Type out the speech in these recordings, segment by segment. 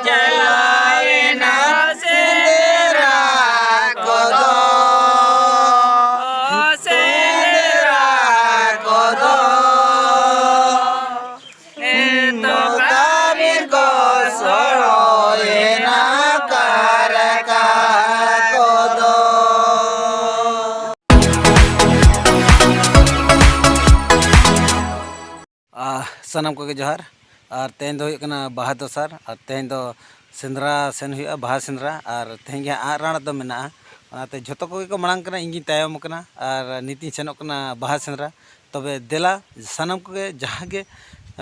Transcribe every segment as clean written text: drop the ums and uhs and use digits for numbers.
चलाएना सेंदरा कोदो सेंदरा कोदो तो काबिर को सोएना कारका कोदो। सनम को जोहार और तेन दो बाहा दोसार और तेन दो सेंद्रा सेन हुआ बाहा सेंद्रा और तेन आग राण दो मेना जो को मांग इन तायम और नीति सेनों बाहा सेंद्रा तबे देला सनम को जहाँ के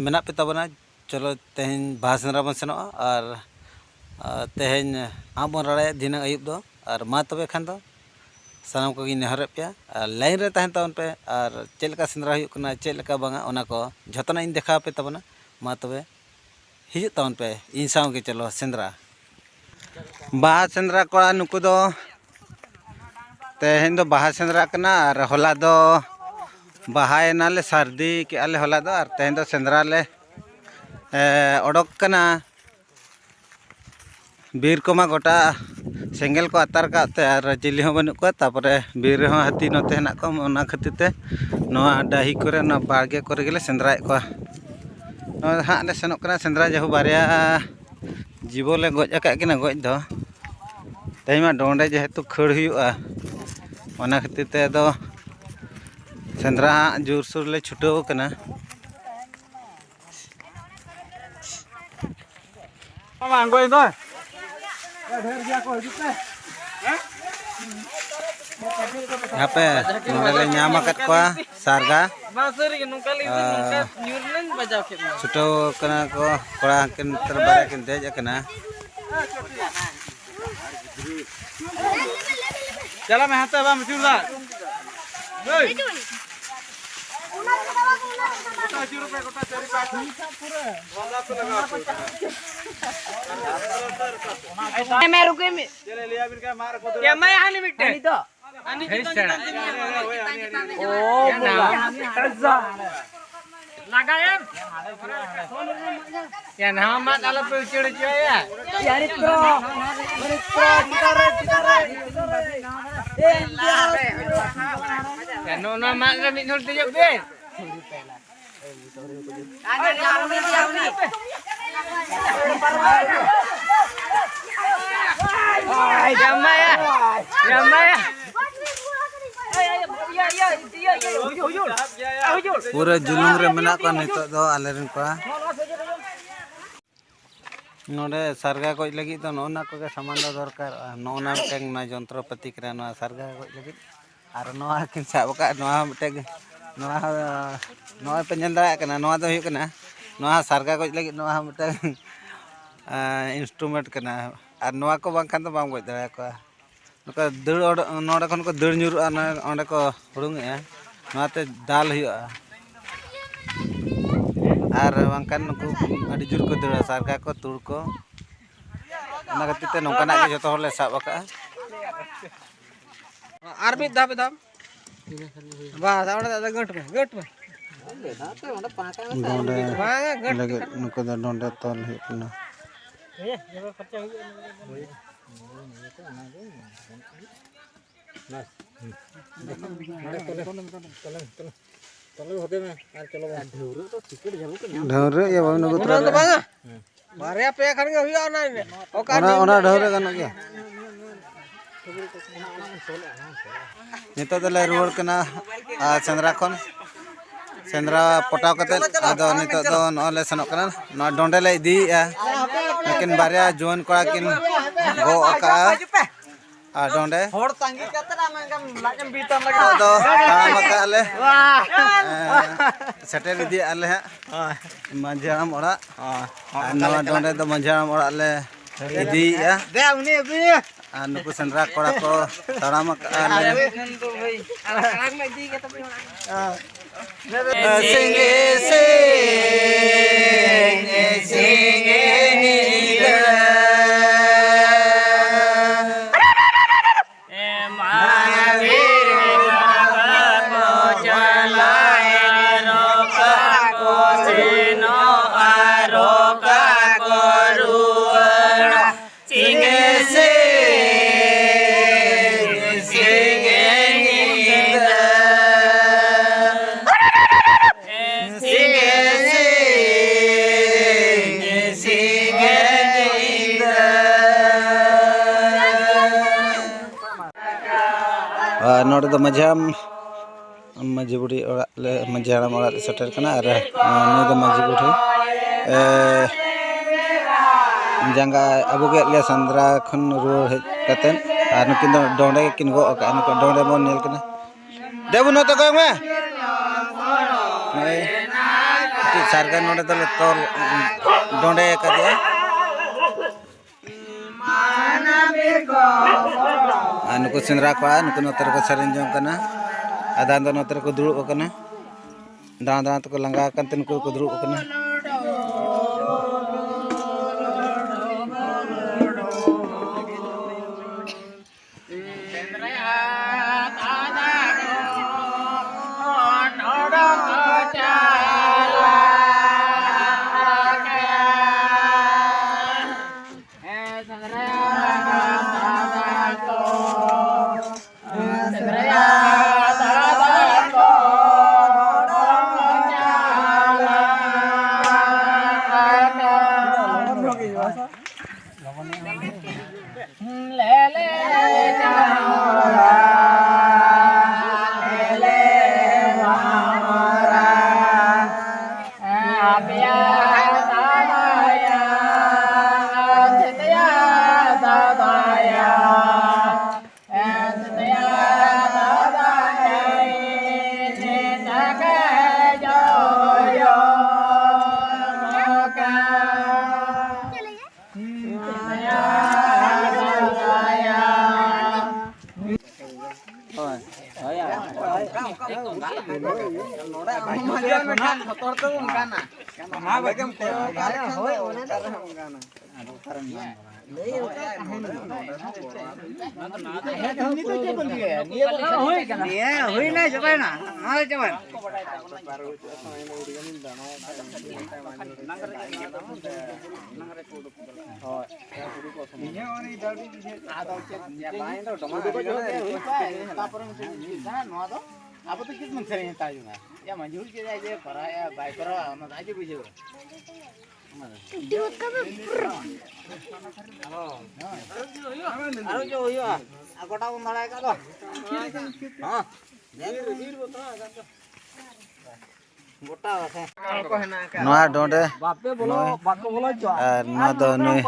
मेना पे तबना चलो तेन बाहा सेंद्रा बन सेनों और तेन आम बन रड़े दिन अयुब दो और मा तबे खान दो सनम को नेहर पे लाइन रे तहन तबन पे और चेलका सेंद्रा हुआ चेलका बांगा ओना को जतना इन देखा पे तबना मा तबे हिजु तबन पे इन साव के चलो सेंद्रा बाहा सेंद्रा कोड़ा नुकु दो तेहन दो बाहा सेंद्रा कना और होला दो बाहायना ले सर्दी के आले होला दो और तेहन दो सेंद्रा ले ओडोक कना बीर को मा गोटा सेंगल को अतार काते और चिली हो बनू को तापरे बीर हो हाथी नते हेना को ओना खातिर ते नोआ डाही करे ना बागे करे गेले सेंद्रा को हाँ ले सेनोक कना सेंद्रा जहु बारिया जीवो ले गज अका किना गज दो तेमा डोंडे जेहेतु खड़ हुआ ओना खातिर ते दो सेंद्रा जोर सुर ले छुटो कना मांग गई तो यहाँ पे नोडे नाम को सारगा छुटो कना को कोड़ा किन तर बारे किन देज कना चला मैं हाथ बा मचुला मैं रुके में चले लिया बिन का मार को क्या मैं हानि मिटे हानि तो ओ लगा यार ना मत अलग पे चिड़ चिया यार इत्रो क्या नो ना मत रे मिट होते जब बे पूरे जुलूम रे मेना को नितो दो आलेरन को नोडे सरगा को लगी तो नोना को सामान दो दरकार नोना टेंग ना जंत्रपाति करे ना सरगा को लगी और नोआ किन साब का नोआ टेग नोआ नोआ पे नेल दाया कना नोआ दो हुई कना नोआ सरगा को लगी नोआ मटे इंस्ट्रूमेंट कना और नोआ को बांग खान तो बांग गज दाया को नुका दड़ नोडे खन को दड़ nyuruआ ना ओंडे को हुडुंगे नोआते दाल हुआ और बांगकान नुकु अडी जुर को दड़ा सरगा को तुड़ को ना खातिर ते नोंकाना के जतो हर ले साब आका आर भी दाब दाब बस आवड़ा गट में डोंडे लगे नुकु दा डोंडे तोल हुना ढौरे या बाबू नुकु तोरा बारिया पे खन के हुआ ना ओना ढौरे गनो गया नितो दले रुवार कना सेंद्रा खन सेंद्रा पटाव कते आदो नितो दो नले सनोक कना न डोंडे ले इदीया लेकिन बारिया जोन कोड़ा किन गो अका आ डोंडे होड़ तांगी कतरा मंगम लागम बीतम लगा दो काम का ले सेटेल इदी आले मंझाम ओड़ा नवा डोंडे दो मंझाम ओड़ा ले इदीया दे उनी अभी नुकु सेंद्रा कोड़ा को तड़ाम का ले तो भाई अलग में दी के तो सिंगे सिंगे सिंगे नीला रोका करुआ नोड़े दो मजाम माझी बुढ़ी माझी हाड़ाम ओड़ा सेटर कना और नई दो माझी बुढ़ी जंगा अबू के लिया संद्रा खन रुआर हेज कतेन और नुकिन दो डोंडे किन गो का नुक डोंडे बन नेल कना देबु नोते को में नई सारगा नोड़े दले तोल डोंडे कदिया नुक सेंद्रा को नुक नोतर को सेरेंज जों कना आदान दो नोतर को दुड़ुब कना दाण दाण तको लंगा कनते नुक को दुड़ुब कना अब तो किस मन से ताजुना या मंजूर के जाए जे परा या बाइक करा हम आजे बुझे दिवत का आरो जो होयो आ गोटा उंधळा का तो हां वीर बता गोटा है नोआ डोंडे बापे बोलो बाको बोलो जो और नोआ दो नई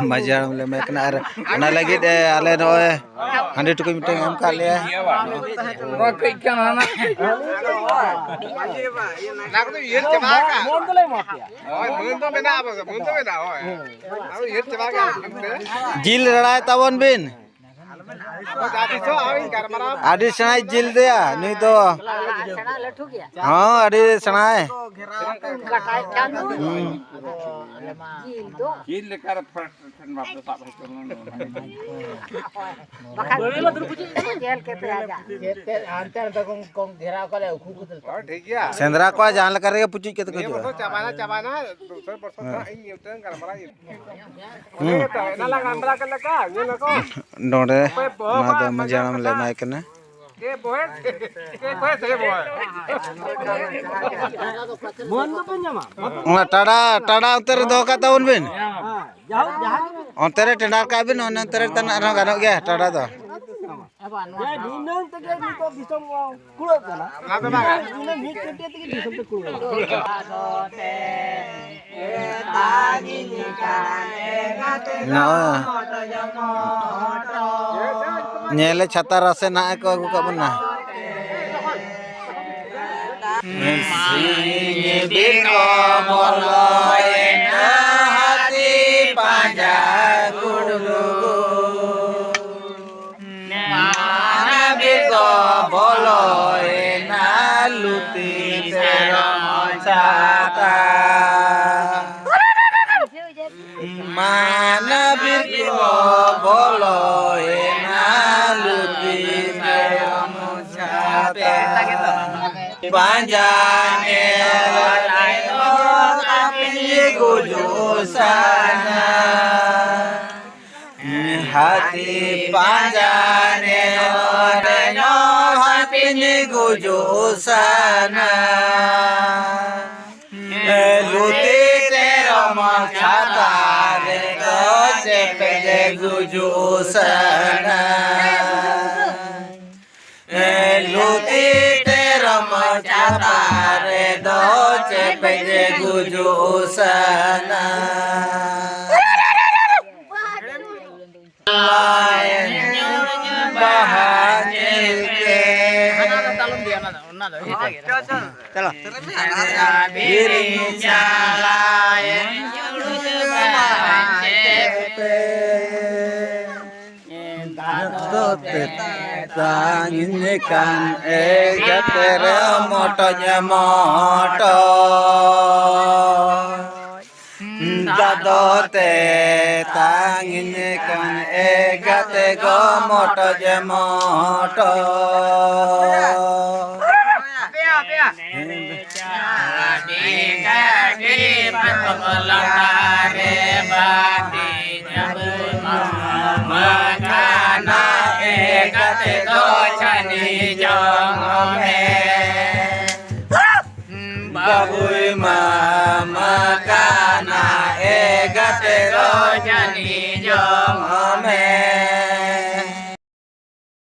मजाम ले में कना और ना लगी आले नोए हांडी टुकु मिटे हम का ले कई क्या ना ना तो ये चबा का मोन तो ले माफिया ओए मुन तो मेना ओए अब ये चबा का जिल रड़ाय तवन बिन जाती छो आवी गरमरा आडी सणाय जिल दिया नहीं तो सना लठू गया हां आडी सणाय कटाई चांदू जिल दो जिल लेकर ठन बाप तो साफ है बखा बोले मत रुक जेल के पे आजा ते अंतर तक कम घेराव करे खूब ठीक है सेंद्रा को जान ल करे पुची के तो ये बरसो चबाना दूसरे बरसो का इन न्यूटन गरमरा ये ना लगा गरमरा कर लगा ये लको डोंडे ना दो मजाम ले में कना के बोए से बोए मोन तो पंजामा टाड़ा टाड़ा उतर दो का तवन बिन जाओ जहां अंतरे टेंडर का बिन अंतरे तना गानो गया टाड़ा दो ya dinang tege nito disong kulo kana dinang mit kete tege disong te kulo ना नेले छाता रसे ना को अगु का बना सिंह बिरो बोलोए ना हाथी पाजा गुडगु बोलोए ना लुटी तेरा छाता मानवीर को बोलोए ना लुटी तेरा छाता पंजाने लायो अपनी गुजुसाना हाथी पंजाने लायो अपनी गुजुसाना लुटी तेरा छाता रे गचे पे गुजुसाना pare do cepeje guju usana lain bahanyil ke Chalo. diri jalain tanginkan egatere motonya moto dadote tanginkan egate go motonya moto Babui mama kana egate ro jani jo